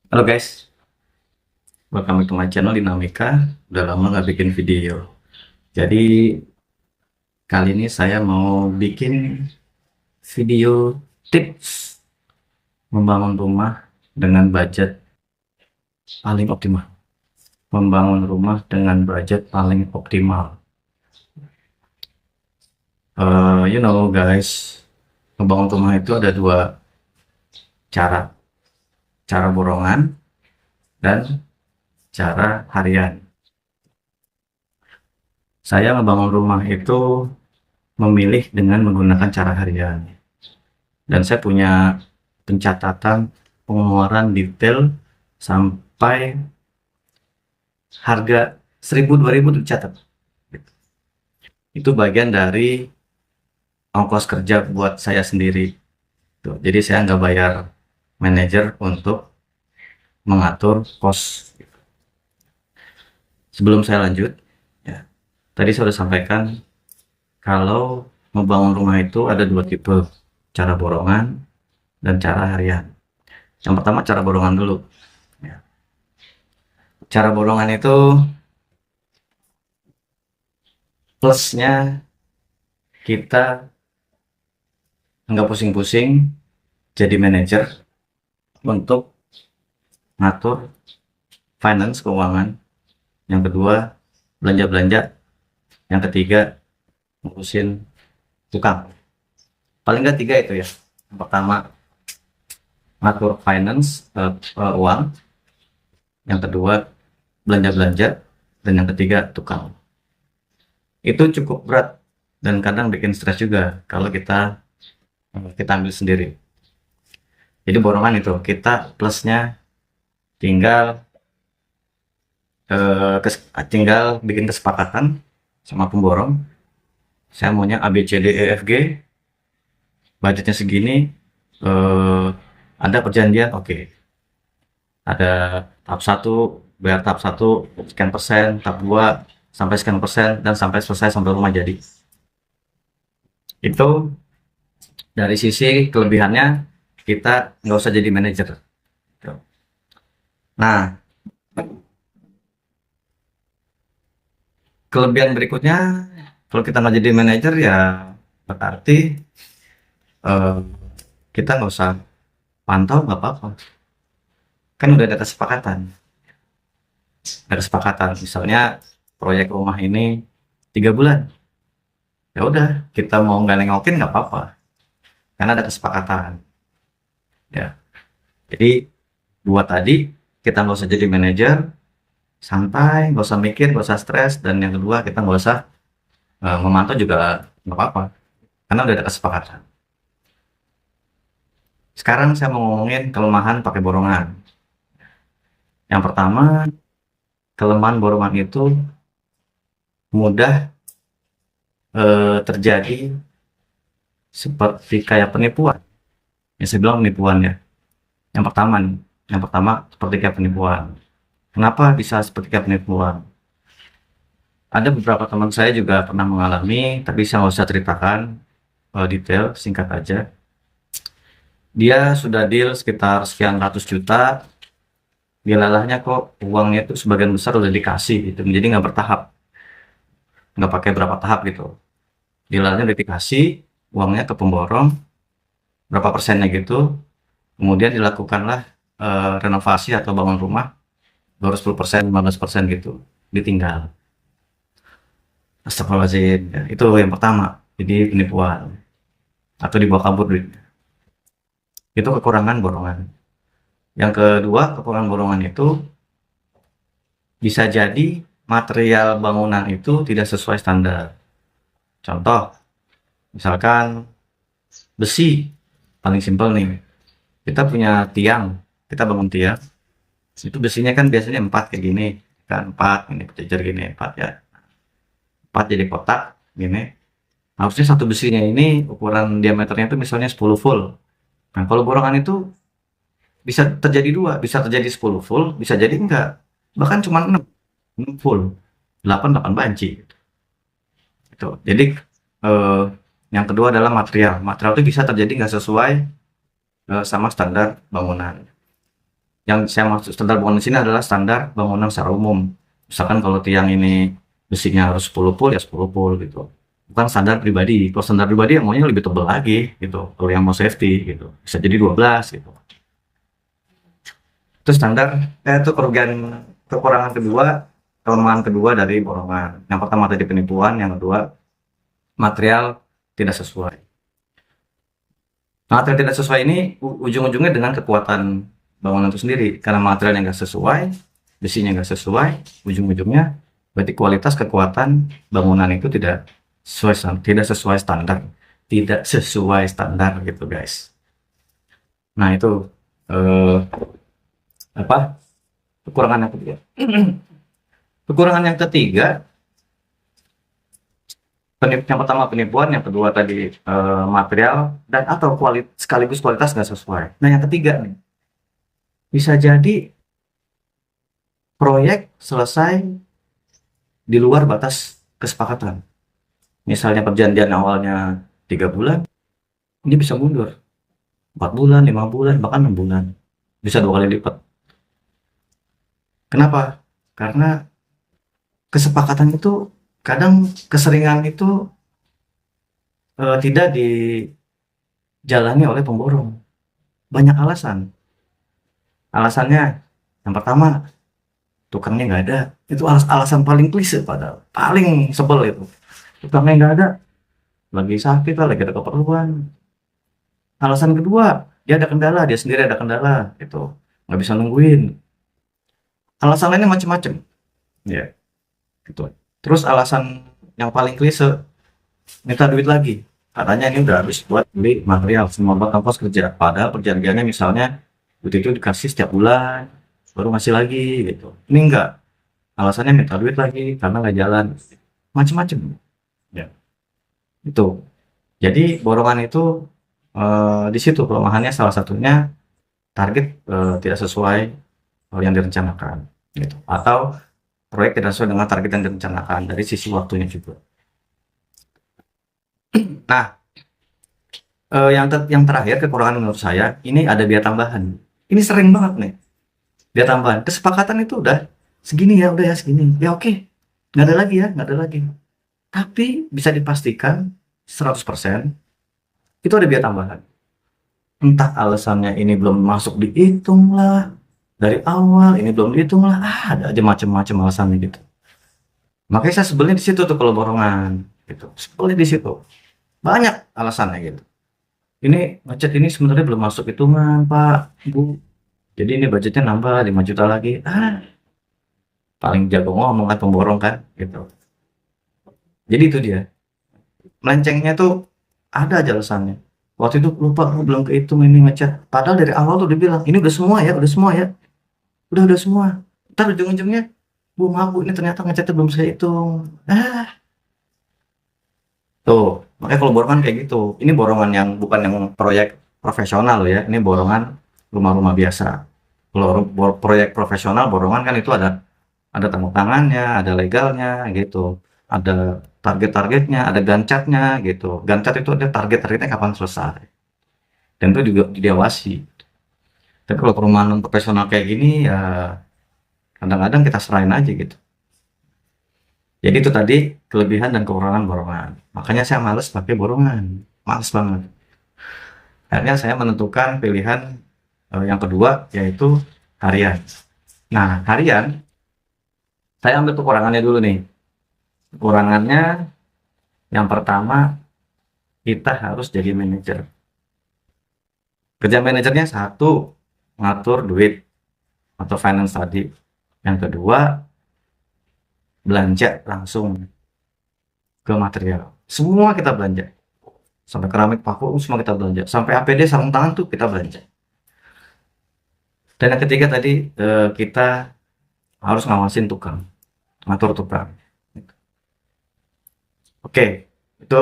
Halo guys, welcome to my channel Dinamika. Udah lama nggak bikin video. Jadi kali ini saya mau bikin video tips membangun rumah dengan budget paling optimal. Membangun rumah dengan budget paling optimal. Guys, membangun rumah itu ada dua cara. Cara borongan dan cara harian. Saya membangun rumah itu memilih dengan menggunakan cara harian. Dan saya punya pencatatan pengeluaran detail sampai harga 1000 2000 dicatat. Itu bagian dari ongkos kerja buat saya sendiri. Tuh, jadi saya nggak bayar manajer untuk mengatur kos. Sebelum saya lanjut, ya, tadi saya sudah sampaikan kalau membangun rumah itu ada dua tipe, cara borongan dan cara harian. Yang pertama cara borongan dulu. Ya. Cara borongan itu plusnya kita nggak pusing-pusing jadi manajer untuk ngatur finance keuangan. Yang kedua belanja-belanja. Yang ketiga ngurusin tukang. Paling nggak tiga itu ya. Yang pertama ngatur finance uang. Yang kedua belanja-belanja. Dan yang ketiga tukang. Itu cukup berat dan kadang bikin stres juga kalau kita ambil sendiri. Jadi borongan itu kita plusnya tinggal bikin kesepakatan sama pemborong. Saya maunya A B C D E F G, budgetnya segini, ada perjanjian, oke. Ada tahap 1 bayar tahap 1 sekian persen, tahap 2 sampai sekian persen, dan sampai selesai sampai rumah jadi. Itu dari sisi kelebihannya kita nggak usah jadi manajer. Nah, kelebihan berikutnya kalau kita nggak jadi manajer ya berarti eh, kita nggak usah pantau, nggak apa-apa, kan udah ada kesepakatan misalnya proyek rumah ini 3 bulan, ya udah kita mau nggak nengokin nggak apa-apa karena ada kesepakatan ya. Jadi dua tadi kita nggak usah jadi manajer, santai, nggak usah mikir, nggak usah stres, dan yang kedua kita nggak usah memantau juga nggak apa-apa karena udah ada kesepakatan. Sekarang saya mau ngomongin kelemahan pakai borongan. Yang pertama, kelemahan borongan itu mudah terjadi seperti kayak penipuan. Ya saya bilang penipuan ya. Yang pertama nih, yang pertama seperti kayak penipuan. Kenapa bisa seperti kayak penipuan? Ada beberapa teman saya juga pernah mengalami, tapi saya nggak usah ceritakan detail, singkat aja. Dia sudah deal sekitar sekian ratus juta, dilalahnya kok uangnya itu sebagian besar udah dikasih gitu, jadi nggak bertahap, nggak pakai berapa tahap gitu. Dilalahnya udah dikasih uangnya ke pemborong, berapa persennya gitu, kemudian dilakukanlah renovasi atau bangun rumah, baru 10%, 15% gitu, ditinggal. Astagfirullahaladzim, ya, itu yang pertama, jadi penipuan, atau dibawa kabur duitnya. Itu kekurangan borongan. Yang kedua, kekurangan borongan itu bisa jadi material bangunan itu tidak sesuai standar. Contoh, misalkan besi, paling simpel nih. Kita punya tiang, kita bangun tiang, itu besinya kan biasanya 4 kayak gini, kan 4, ini berjejer gini, 4 ya. 4 jadi kotak, gini. Harusnya satu besinya ini ukuran diameternya itu misalnya 10 full. Nah, kalau borongan itu bisa terjadi dua, bisa terjadi 10 full, bisa jadi enggak. Bahkan cuma 6 full, 8 banci. Gitu. Jadi eh, yang kedua adalah material. Material itu bisa terjadi nggak sesuai sama standar bangunan. Yang saya maksud standar bangunan di sini adalah standar bangunan secara umum. Misalkan kalau tiang ini besinya harus 10 pul ya 10 pul gitu. Bukan standar pribadi. Kalau standar pribadi yang maunya lebih tebal lagi gitu. Kalau yang mau safety gitu. Bisa jadi 12 gitu. Itu standar, itu kekurangan kedua, kelemahan kedua dari borongan. Yang pertama tadi penipuan, yang kedua material tidak sesuai. Material tidak sesuai ini ujung-ujungnya dengan kekuatan bangunan itu sendiri. Karena material yang nggak sesuai, besinya nggak sesuai, ujung-ujungnya berarti kualitas kekuatan bangunan itu tidak sesuai standar, tidak sesuai standar gitu guys. Nah itu eh, apa kekurangan yang ketiga. Kekurangan yang ketiga, yang pertama penipuan, yang kedua tadi material dan atau sekaligus kualitas nggak sesuai. Nah yang ketiga nih, bisa jadi proyek selesai di luar batas kesepakatan. Misalnya perjanjian awalnya 3 bulan, ini bisa mundur 4 bulan, 5 bulan, bahkan 6 bulan, bisa 2 kali lipat. Kenapa? Karena kesepakatan itu kadang keseringan itu tidak dijalani oleh pemborong. Banyak alasan. Alasannya yang pertama, tukangnya nggak ada. Itu alasan paling klise padahal. Paling sebel itu. Tukangnya nggak ada. Lagi sakit lah, lagi ada keperluan. Alasan kedua, dia ada kendala, dia sendiri ada kendala. Gitu. Nggak bisa nungguin. Alasan lainnya macam-macam. Ya, gitu. Terus alasan yang paling klise, minta duit lagi. Katanya ini udah habis buat beli material, semua buat ongkos kerja. Padahal perjanjiannya misalnya duit itu dikasih setiap bulan, baru ngasih lagi gitu. Ini enggak. Alasannya minta duit lagi karena nggak jalan. Macem-macem. Ya, itu. Jadi borongan itu di situ kelemahannya salah satunya target tidak sesuai yang direncanakan gitu. Atau proyek tidak sesuai dengan target yang direncanakan dari sisi waktunya juga. Nah, yang terakhir kekurangan menurut saya ini ada biaya tambahan. Ini sering banget nih biaya tambahan. Kesepakatan itu udah segini ya, udah ya segini. Ya oke, nggak ada lagi ya, nggak ada lagi. Tapi bisa dipastikan 100% itu ada biaya tambahan. Entah alasannya ini belum masuk dihitung lah dari awal, ini belum dihitung lah, ada aja macam-macam alasannya gitu. Makanya saya sebelnya di situ tuh kalau borongan, gitu. Sebelnya di situ banyak alasannya gitu. Ini ngecat ini sebenarnya belum masuk hitungan Pak, Bu. Jadi ini budgetnya nambah 5 juta lagi. Paling jago ngomong kan pemborong kan, gitu. Jadi itu dia. Melencengnya tuh ada aja alasannya. Waktu itu lupa aku belum kehitung ini ngecat. Padahal dari awal tuh dia bilang, ini udah semua ya, udah semua ya. Udah semua. Ntar ujung-ujungnya, Bu maaf Bu, ini ternyata ngecatnya belum saya hitung. Tuh, makanya kalau borongan kayak gitu. Ini borongan yang bukan yang proyek profesional ya. Ini borongan rumah-rumah biasa. Kalau proyek profesional borongan kan itu ada tanda tangannya, ada legalnya gitu. Ada target-targetnya, ada gancatnya gitu. Gancat itu ada target-targetnya kapan selesai. Dan itu juga diawasi. Tapi kalau perumahan profesional kayak gini ya kadang-kadang kita serahin aja gitu. Jadi itu tadi kelebihan dan kekurangan borongan. Makanya saya males pakai borongan. Males banget. Akhirnya saya menentukan pilihan yang kedua yaitu harian. Nah, harian saya ambil kekurangannya dulu nih. Kekurangannya yang pertama kita harus jadi manajer. Kerja manajernya satu, ngatur duit atau finance tadi. Yang kedua, belanja langsung ke material. Semua kita belanja. Sampai keramik paku semua kita belanja. Sampai APD sarung tangan tuh kita belanja. Dan yang ketiga tadi kita harus ngawasin tukang, ngatur tukang. Oke, itu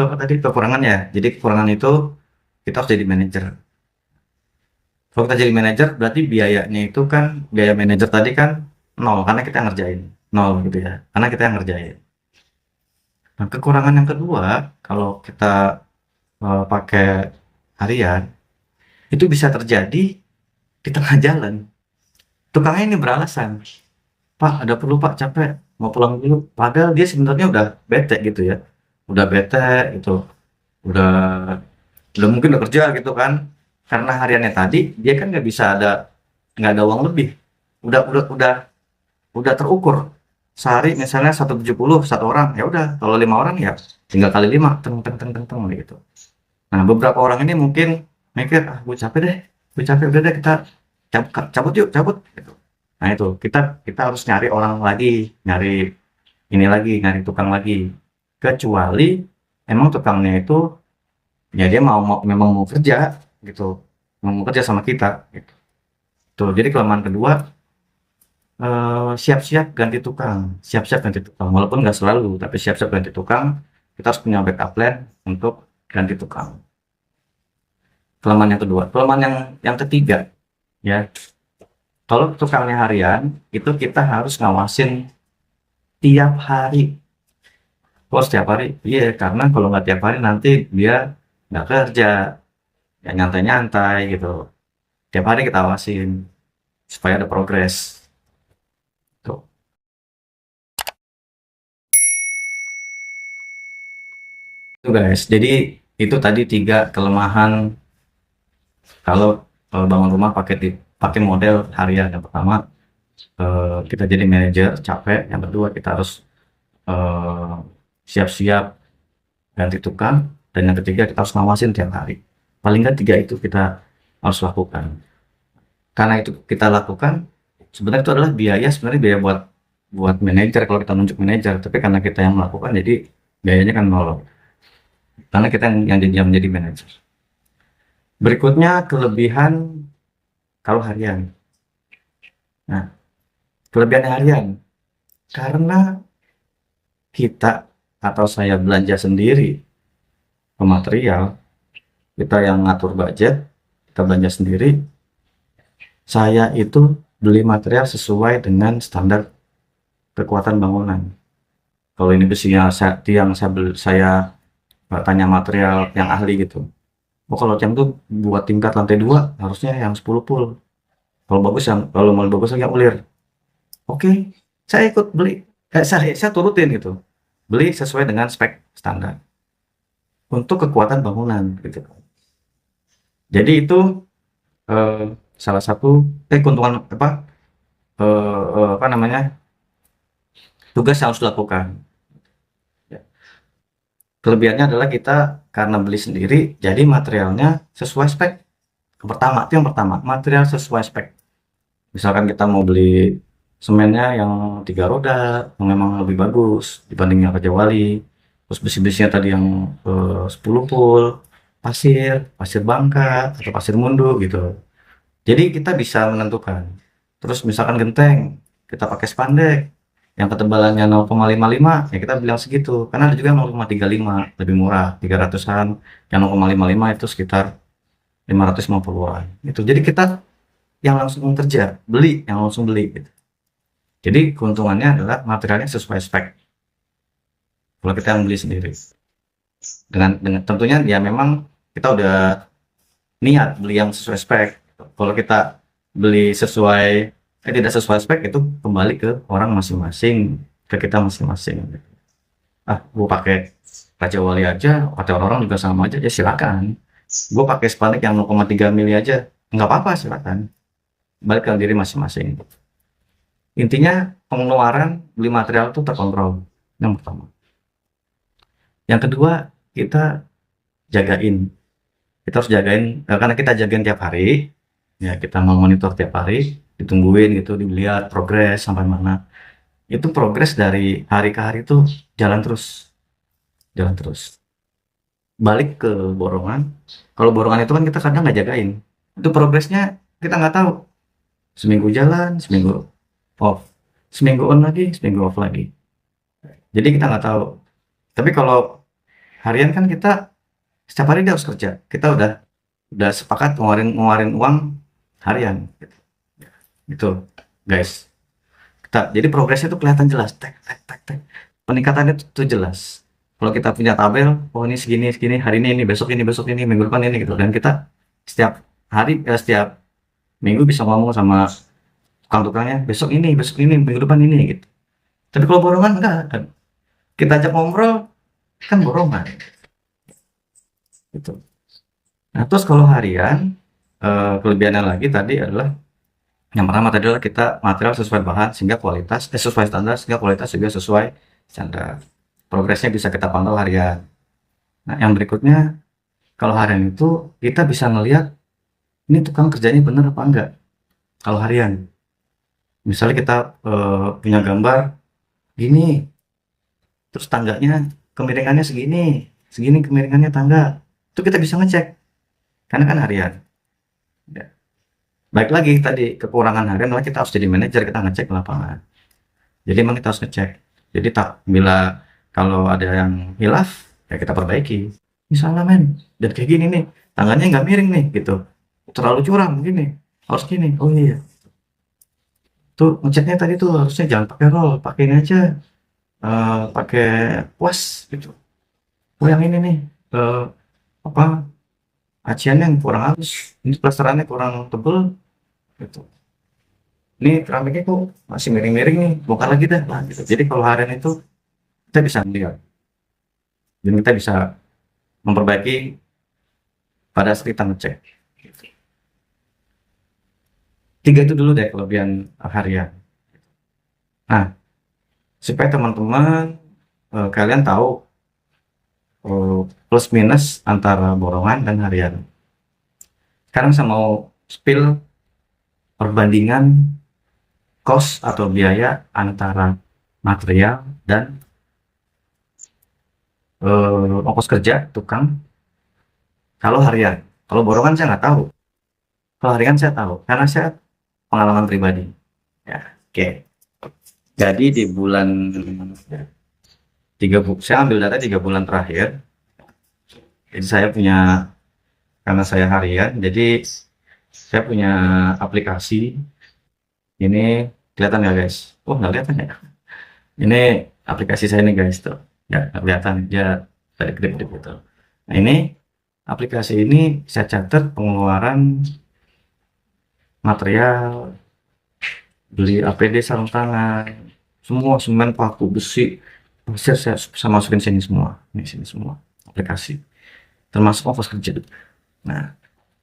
apa tadi kekurangannya. Jadi kekurangan itu kita harus jadi manajer. Kalau kita jadi manajer berarti biayanya itu kan biaya manajer tadi kan nol karena kita ngerjain nol gitu ya. Karena kita yang ngerjain. Nah, kekurangan yang kedua kalau kita pakai harian itu bisa terjadi di tengah jalan. Tukangnya ini beralasan, "Pak, ada perlu Pak, capek, mau pulang dulu." Padahal dia sebenarnya udah bete gitu ya, udah bete gitu, udah mungkin udah kerja gitu kan. Karena hariannya tadi dia kan nggak ada uang lebih. Udah terukur. Sehari misalnya 170 satu orang, ya udah kalau 5 orang ya tinggal kali 5 teng teng teng teng teng gitu. Nah, beberapa orang ini mungkin mikir, "Ah, gue capek deh, gue capek, udah deh kita cabut yuk, cabut." Gitu. Nah itu, kita kita harus nyari orang lagi, nyari ini lagi, nyari tukang lagi. Kecuali emang tukangnya itu ya dia memang mau kerja gitu, mau kerja sama kita gitu. Tuh, jadi kelemahan kedua, siap-siap ganti tukang, siap-siap ganti tukang. Walaupun nggak selalu, tapi siap-siap ganti tukang. Kita harus punya backup plan untuk ganti tukang. Kelemahan yang kedua. Kelemahan yang ketiga, ya. Kalau tukangnya harian, itu kita harus ngawasin tiap hari. Oh, setiap hari? Iya, karena kalau nggak tiap hari nanti dia nggak kerja, ya nyantai-nyantai gitu. Tiap hari kita awasin supaya ada progres. Tuh. Itu guys. Jadi itu tadi 3 kelemahan kalau bangun rumah pakai model harian. Yang pertama, kita jadi manajer capek. Yang kedua, kita harus eh, siap-siap ganti tukang. Dan yang ketiga, kita harus ngawasin tiap hari. Paling nggak 3 itu kita harus lakukan. Karena itu kita lakukan, sebenarnya itu adalah biaya, sebenarnya biaya buat buat manajer kalau kita nunjuk manajer. Tapi karena kita yang melakukan, jadi biayanya kan nol. Karena kita yang menjadi manajer. Berikutnya kelebihan kalau harian. Nah, kelebihan harian karena kita atau saya belanja sendiri ke material, kita yang ngatur budget, kita belanja sendiri. Saya itu beli material sesuai dengan standar kekuatan bangunan. Kalau ini besinya tiang saya tanya material yang ahli gitu. Oh, kalau tiang tuh buat tingkat lantai 2 harusnya yang 10 pul. Kalau mau bagus yang ulir. Oke, saya ikut beli. Saya turutin gitu. Beli sesuai dengan spek standar untuk kekuatan bangunan gitu. Jadi itu eh, salah satu keuntungan apa namanya tugas yang harus dilakukan. Ya. Kelebihannya adalah kita karena beli sendiri, jadi materialnya sesuai spek. Itu yang pertama, material sesuai spek. Misalkan kita mau beli semennya yang 3 roda, yang memang lebih bagus dibanding yang Raja Wali. Terus besi-besinya tadi yang 10 pul, pasir bangka, atau pasir mundu gitu. Jadi kita bisa menentukan. Terus misalkan genteng, kita pakai spandek yang ketebalannya 0,55, ya kita bilang segitu. Karena ada juga 0,35, lebih murah, 300-an. Yang 0,55 itu sekitar 550-an. Itu. Jadi kita yang langsung kerja, yang langsung beli gitu. Jadi keuntungannya adalah materialnya sesuai spek. Kalau kita yang beli sendiri. Dengan tentunya ya memang kita udah niat beli yang sesuai spek. Kalau kita beli tidak sesuai spek, itu kembali ke orang masing-masing, ke kita masing-masing. Ah, gue pakai Raja Wali aja, kata orang-orang juga sama aja, ya silakan. Gue pakai spandek yang 0,3 mili aja, nggak apa-apa, silakan. Balik ke diri masing-masing. Intinya pengeluaran beli material itu terkontrol. Yang pertama. Yang kedua, kita jagain. Kita harus jagain, karena kita jagain tiap hari, ya kita mau monitor tiap hari, ditungguin gitu, dilihat progres sampai mana. Itu progres dari hari ke hari itu jalan terus. Jalan terus. Balik ke borongan. Kalau borongan itu kan kita kadang nggak jagain. Itu progresnya kita nggak tahu. Seminggu jalan, seminggu off. Seminggu on lagi, seminggu off lagi. Jadi kita nggak tahu. Tapi kalau harian kan kita setiap hari dia harus kerja. Kita udah sepakat ngeluarin uang harian. Gitu, guys. Jadi progresnya itu kelihatan jelas. Tek, tek, tek, tek. Peningkatannya itu jelas. Kalau kita punya tabel, oh ini segini, segini, hari ini, besok ini, minggu depan ini gitu. Dan kita setiap hari, setiap Minggu bisa ngomong sama tukang-tukangnya, besok ini, minggu depan ini gitu. Tapi kalau borongan enggak, kita ajak ngobrol kan borongan gitu. Nah, terus kalau harian, kelebihannya lagi tadi adalah yang pertama tadi adalah kita material sesuai bahan sehingga kualitas sesuai standar sehingga kualitas juga sesuai standar. Progresnya bisa kita pantau harian. Nah, yang berikutnya kalau harian itu kita bisa ngelihat ini tukang kerjanya bener apa enggak. Kalau harian, misalnya kita punya gambar gini, terus tangganya kemiringannya segini, segini kemiringannya tangga, itu kita bisa ngecek karena kan harian. Ya. Baik lagi tadi kekurangan harian adalah kita harus jadi manajer, kita ngecek ke lapangan. Jadi memang kita harus ngecek. Jadi tak bila kalau ada yang hilaf ya kita perbaiki. Misalnya men, dan kayak gini nih, tangannya nggak miring nih gitu, terlalu curam gini, harus gini. Oh iya, tuh ngeceknya tadi tuh harusnya jangan pakai roll, pakai ini aja, pakai kuas gitu. Oh yang ini nih, eh, apa aciannya yang kurang halus, ini plasterannya kurang tebel gitu. Ini keramiknya kok masih miring-miring nih, bongkar lagi dah lah gitu. Jadi kalau harian itu kita bisa melihat dan kita bisa memperbaiki pada saat kita ngecek. Gitu. Tiga itu dulu deh kelebihan harian. Nah, supaya teman-teman kalian tahu plus minus antara borongan dan harian. Sekarang saya mau spill perbandingan cost atau biaya antara material dan ongkos kerja tukang kalau harian. Kalau borongan saya nggak tahu. Kalau harian saya tahu karena saya pengalaman pribadi. Ya, oke. Jadi di bulan saya ambil data 3 bulan terakhir. Jadi saya punya karena saya harian, jadi saya punya aplikasi. Ini kelihatan nggak guys? Oh nggak kelihatan ya? Ini aplikasi saya nih guys tuh. Ya nggak kelihatan dia dari kedip-kedip gitu. Nah ini aplikasi ini saya catat pengeluaran material, beli APD sarung tangan, semua semen paku besi, pasir saya masukin sini semua, ini sini semua aplikasi, termasuk ongkos kerja. Nah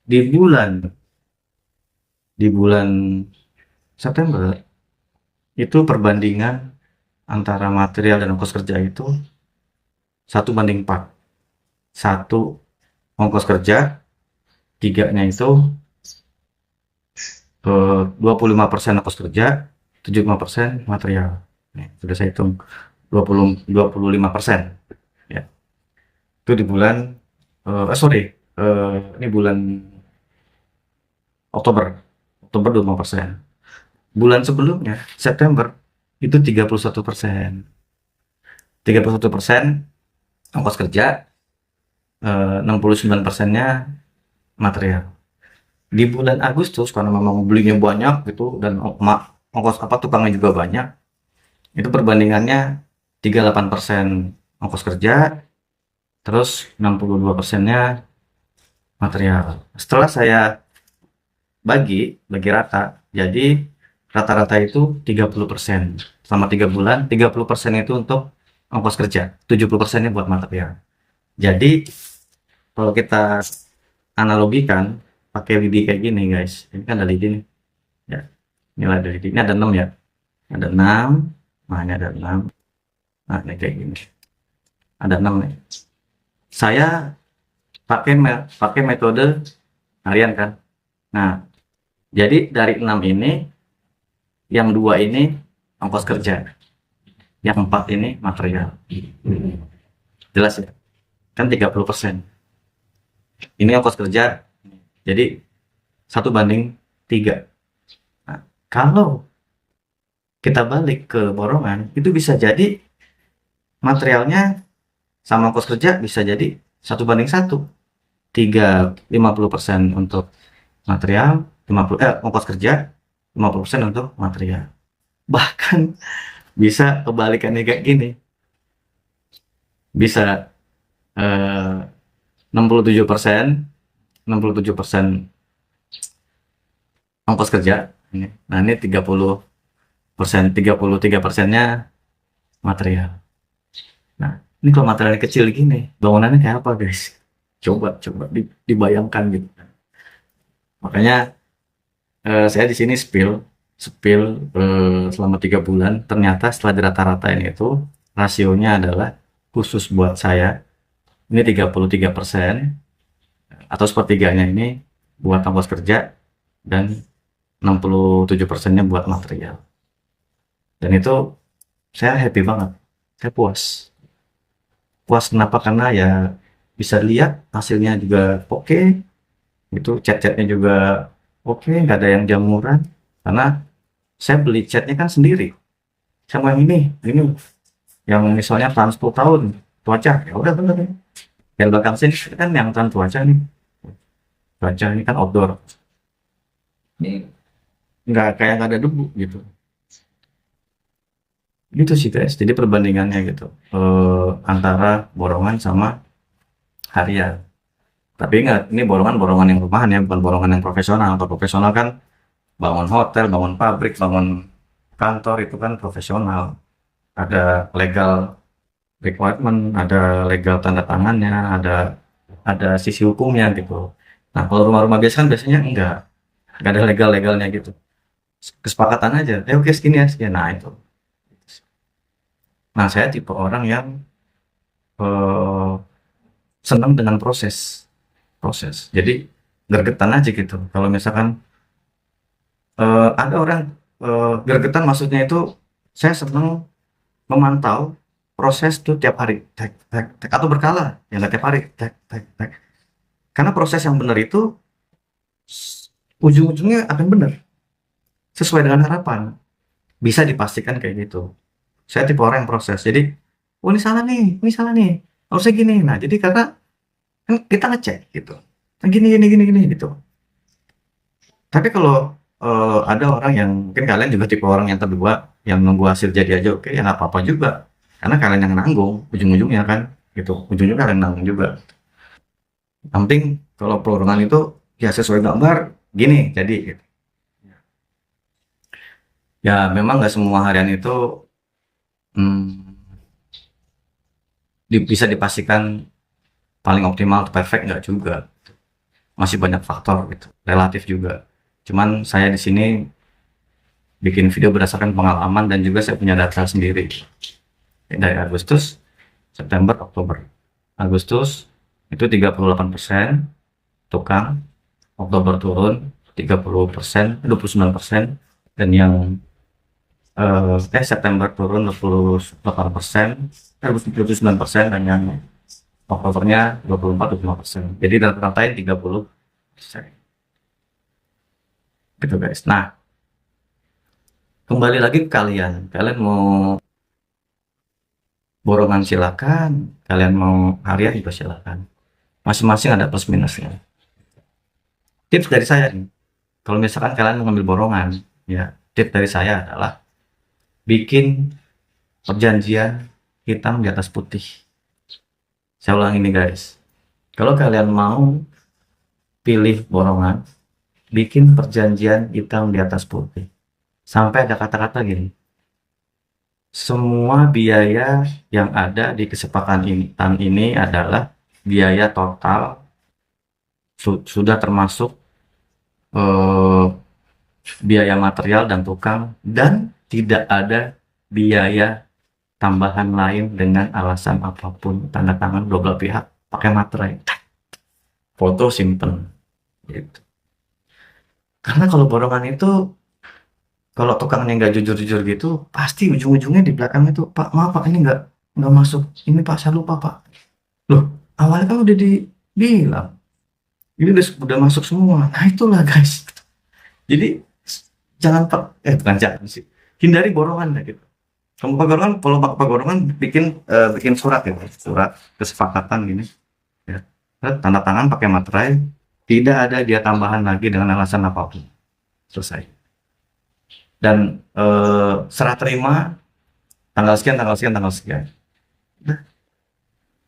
di bulan September itu perbandingan antara material dan ongkos kerja itu 1:4. Satu ongkos kerja, tiganya itu 25% ongkos kerja, 75% material. Nih, sudah saya hitung 25%. Ya. Itu di bulan sorry, ini bulan Oktober. Oktober 25%. Bulan sebelumnya, September, itu 31%. 31% ongkos kerja, 69%-nya material. Di bulan Agustus karena memang belinya banyak gitu dan ongkos tukangnya juga banyak, itu perbandingannya 38% ongkos kerja, terus 62%-nya material. Setelah saya bagi rata, jadi rata-rata itu 30%. Selama 3 bulan, 30% itu untuk ongkos kerja, 70%-nya buat material. Jadi kalau kita analogikan pakai lidi kayak gini guys, ini kan ada lidi nih ya, ini ada lidi, ini ada 6 ya, ada 6, nah ini ada 6, nah ini kayak gini ada 6 nih. Saya pakai metode harian kan. Nah jadi dari 6 ini yang 2 ini ongkos kerja, yang 4 ini material. Jelas ya, kan 30%. Ini ongkos kerja, jadi 1:3. Nah, kalau kita balik ke borongan, itu bisa jadi materialnya sama ongkos kerja bisa jadi 1:1. 50% untuk material, ongkos kerja, 50% untuk material. Bahkan bisa kebalikannya kayak gini. Bisa 67%, 67% ongkos kerja ini. Nah, ini 30%, 33%-nya material. Nah, ini kalau materialnya kecil gini, bangunannya kayak apa, guys? Coba coba dibayangkan gitu. Makanya saya di sini spill selama 3 bulan. Ternyata setelah dirata-ratain itu rasionya adalah khusus buat saya ini 33% atau sepertiganya ini buat ongkos kerja dan 67%-nya buat material. Dan itu saya happy banget. Saya puas. Puas kenapa? Karena ya bisa lihat hasilnya juga oke, itu cat-catnya juga oke, nggak ada yang jamuran. Karena saya beli catnya kan sendiri. Sama yang ini yang misalnya tahan 10 tahun cuaca, ya udah bener ya. Yang belakang sini kan yang tahan cuaca nih, cuaca ini kan outdoor. Ini nggak kayak nggak ada debu gitu. Gitu sih guys. Jadi perbandingannya gitu antara borongan sama harian. Tapi ingat, ini borongan-borongan yang rumahan ya, bukan borongan yang profesional. Kalau profesional kan bangun hotel, bangun pabrik, bangun kantor itu kan profesional. Ada legal requirement, ada legal tanda tangannya, ada sisi hukumnya gitu. Nah, kalau rumah-rumah biasa kan biasanya enggak ada legal-legalnya gitu. Kesepakatan aja, oke segini ya, segini. Nah, itu. Nah, saya tipe orang yang eh, senang dengan proses. Jadi gergetan aja gitu. Kalau misalkan ada orang gregetan maksudnya itu saya senang memantau proses tuh tiap hari tek tek tek atau berkala ya nggak tiap hari tek tek tek karena proses yang benar itu ujung-ujungnya akan benar sesuai dengan harapan bisa dipastikan kayak gitu. Saya tipe orang yang proses jadi oh ini salah nih harusnya gini. Nah jadi karena kan kita ngecek gitu nah, gini gitu. Tapi kalau ada orang yang mungkin kalian juga tipe orang yang kedua, yang nunggu hasil jadi aja, oke ya nggak apa-apa juga. Karena kalian yang nanggung, ujung-ujungnya kan, gitu. Ujungnya kalian nanggung juga. Yang penting kalau perorangan itu ya sesuai gambar, gini jadi. Gitu. Ya memang nggak semua harian itu hmm, bisa dipastikan paling optimal atau perfect nggak juga. Masih banyak faktor gitu, relatif juga. Cuman saya di sini bikin video berdasarkan pengalaman dan juga saya punya data sendiri. Dari Agustus, September, Oktober. Agustus itu 38% tukang, Oktober turun 30%, 29%, dan yang September turun 28%, 29%, dan yang Oktobernya 24-25%. Jadi rata-ratain 30%. Gitu guys. Nah, kembali lagi ke kalian. Kalian mau borongan silakan, kalian mau harian juga silakan. Masing-masing ada plus minusnya. Tips dari saya nih, kalau misalkan kalian mau ngambil borongan, ya tips dari saya adalah bikin perjanjian hitam di atas putih. Saya ulang ini guys, kalau kalian mau pilih borongan, bikin perjanjian hitam di atas putih. Sampai ada kata-kata gini, semua biaya yang ada di kesepakatan ini adalah biaya total sudah termasuk eh, biaya material dan tukang dan tidak ada biaya tambahan lain dengan alasan apapun. Tanda tangan dua belah pihak pakai materai, foto simpen gitu. Karena kalau borongan itu kalau tukangnya nggak jujur-jujur gitu pasti ujung-ujungnya di belakang itu pak maaf pak ini nggak masuk ini pak saya lupa pak. Loh awalnya kan udah dibilang ini udah masuk semua. Nah itulah guys, jadi jangan bukan jangan sih, hindari borongan ya gitu. Kamu pagorongan, kalau pagorongan bikin surat ya, surat kesepakatan gini ya. Tanda tangan pakai materai, tidak ada dia tambahan lagi dengan alasan apapun. Selesai. Dan serah terima tanggal sekian, tanggal sekian, tanggal sekian. Udah.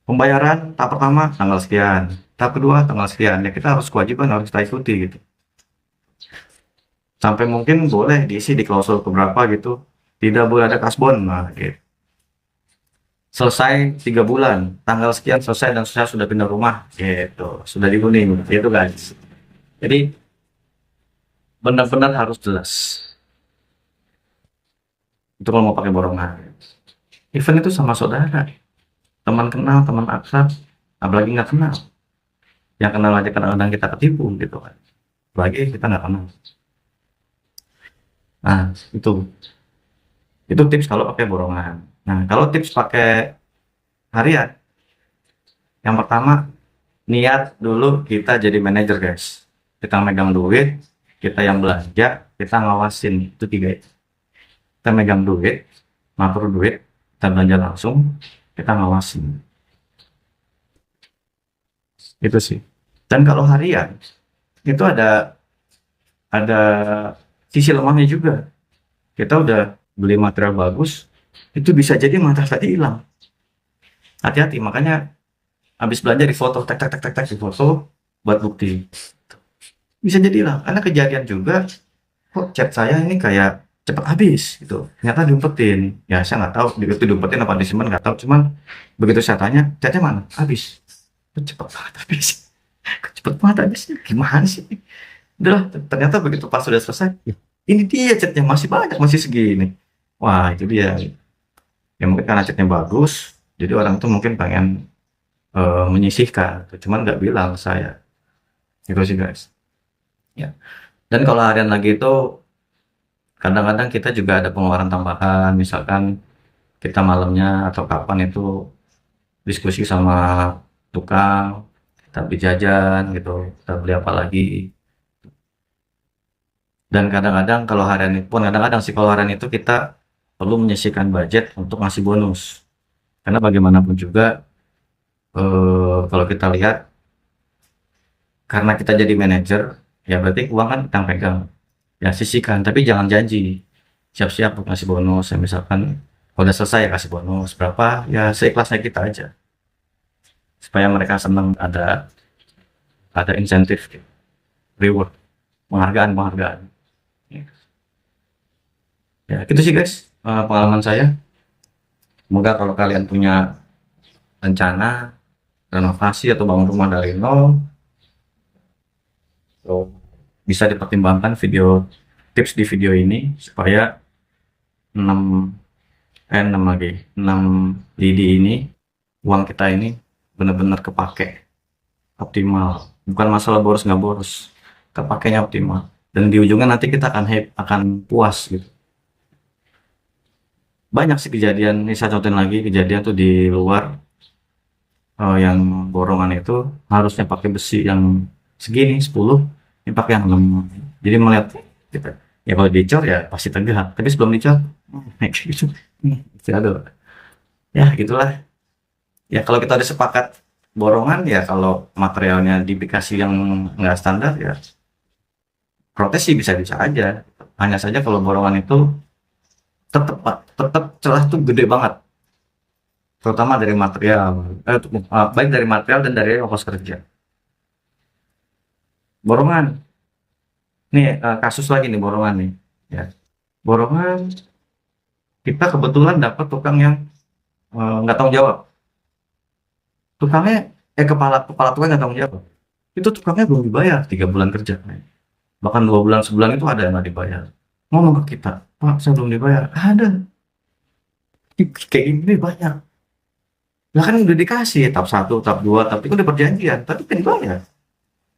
Pembayaran tahap pertama tanggal sekian, tahap kedua tanggal sekian. Ya kita harus kewajiban harus kita ikuti gitu. Sampai mungkin boleh diisi di klausul keberapa gitu, tidak boleh ada kasbon, nah gitu. Selesai 3 bulan, tanggal sekian selesai dan saya sudah pindah rumah, gitu, sudah dihuni, gitu guys. Jadi benar-benar harus jelas. Itu kalau mau pakai borongan. Event itu sama saudara, teman kenal, teman akrab, apalagi nggak kenal. Yang kenal aja kadang-kadang kita ketipu gitu kan. Apalagi kita nggak kenal. Nah, itu tips kalau pakai borongan. Nah, kalau tips pakai harian, yang pertama niat dulu kita jadi manajer guys. Kita megang duit, kita yang belanja, kita ngawasin, itu 3 itu. Kita megang duit, ngatur duit, kita belanja langsung, kita ngawasin, itu sih. Dan kalau harian itu ada sisi lemahnya juga. Kita udah beli material bagus, itu bisa jadi material tadi hilang. Hati-hati, makanya habis belanja di foto, tek tek tek tek tek di foto buat bukti. Bisa jadi hilang. Karena kejadian juga, kok chat saya ini kayak cepet habis gitu. Ternyata diumpetin. Ya saya nggak tahu itu diumpetin apa disimpan nggak tahu. Cuman begitu saya tanya, chatnya mana? Habis. Kok cepet banget habis. Kok cepet banget habisnya? Gimana sih? Udah, ternyata begitu pas sudah selesai, ini dia chatnya masih banyak, masih segini. Wah, itu dia. Ya mungkin karena chatnya bagus, jadi orang tuh mungkin pengen menyisihkan, cuman nggak bilang ke saya. Gitu sih guys. Ya. Dan kalau harian lagi itu kadang-kadang kita juga ada pengeluaran tambahan, misalkan kita malamnya atau kapan itu diskusi sama tukang, kita beli jajan gitu, kita beli apa lagi. Dan kadang-kadang kalau harian itu pun kadang-kadang sih kalau harian itu kita perlu menyisihkan budget untuk ngasih bonus. Karena bagaimanapun juga kalau kita lihat karena kita jadi manajer, ya berarti uang kan kita pegang. Ya sisihkan, tapi jangan janji. Siap-siap untuk ngasih bonus. Ya, misalkan kalau udah selesai ya kasih bonus berapa, ya seikhlasnya kita aja. Supaya mereka senang ada insentif, gitu. Reward, penghargaan. Ya, gitu sih guys, pengalaman saya. Semoga kalau kalian punya rencana renovasi atau bangun rumah dari nol, so, bisa dipertimbangkan tips di video ini supaya 6 lagi 6 lidi ini, uang kita ini benar-benar kepake optimal. Bukan masalah boros nggak boros, kepakainya optimal. Dan di ujungnya nanti kita akan puas gitu. Banyak sih kejadian, ini saya contohin lagi kejadian tuh di luar, yang borongan itu harusnya pakai besi yang segini 10, ini pakai yang 6. Jadi melihat kita, ya kalau dicor ya pasti tegak, tapi sebelum dicor kayak gitu. Aduh. Ya gitulah. Ya kalau kita udah sepakat borongan, ya kalau materialnya dikasih yang nggak standar ya protes sih bisa-bisa aja. Hanya saja kalau borongan itu tetap celah tuh gede banget, terutama dari material, baik dari material dan dari ongkos kerja. Borongan, nih kasus lagi nih borongan nih, ya. Borongan, kita kebetulan dapat tukang yang nggak tanggung jawab. Tukangnya, kepala kepala tukang nggak tanggung jawab. Itu tukangnya belum dibayar 3 bulan kerja, bahkan 2 bulan, sebulan itu ada yang nggak dibayar. Ngomong ke kita, Pak, saya belum dibayar. Ada, kayak gini banyak. Lah kan udah dikasih tahap 1, tahap 2, tahap 3 udah perjanjian, tapi kan dibayar.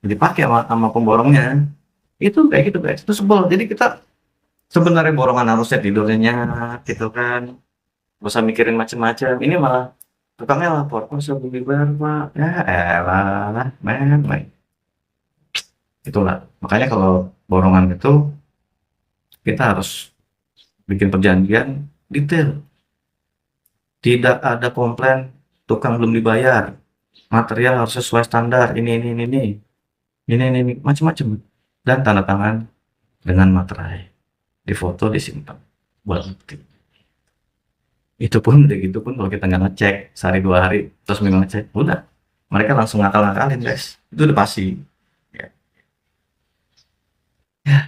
Dipakai sama pemborongnya. Itu kayak gitu guys, itu sebel. Jadi kita sebenarnya borongan harusnya tidurnya nyenyak gitu kan. Gak usah mikirin macem-macem. Ini malah tukangnya lapor, "Oh, saya belum dibayar, Pak." Ya elah, men. Itulah. Makanya kalau borongan itu kita harus bikin perjanjian detail. Tidak ada komplain tukang belum dibayar. Material harus sesuai standar. Ini, macam-macam. Dan tanda tangan dengan materai. Difoto, disimpan buat bukti. Itu pun udah gitu pun kalau kita nggak ngecek sehari 2 hari terus memang ngecek, udah mereka langsung ngakal-ngakalin guys. Itu udah pasti. Ya. Ya,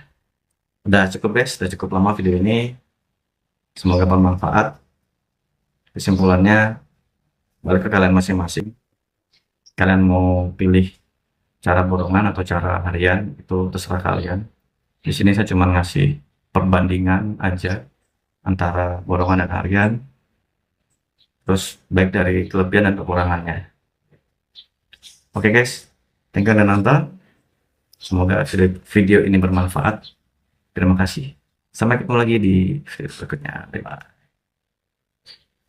Udah cukup guys, udah cukup lama video ini. Semoga bermanfaat. Kesimpulannya, balik ke kalian masing-masing. Kalian mau pilih cara borongan atau cara harian, itu terserah kalian. Di sini saya cuma ngasih perbandingan aja antara borongan dan harian, terus baik dari kelebihan dan kekurangannya. Oke guys, thank you udah nonton. Semoga video ini bermanfaat. Terima kasih. Sampai ketemu lagi di video berikutnya. Bye bye.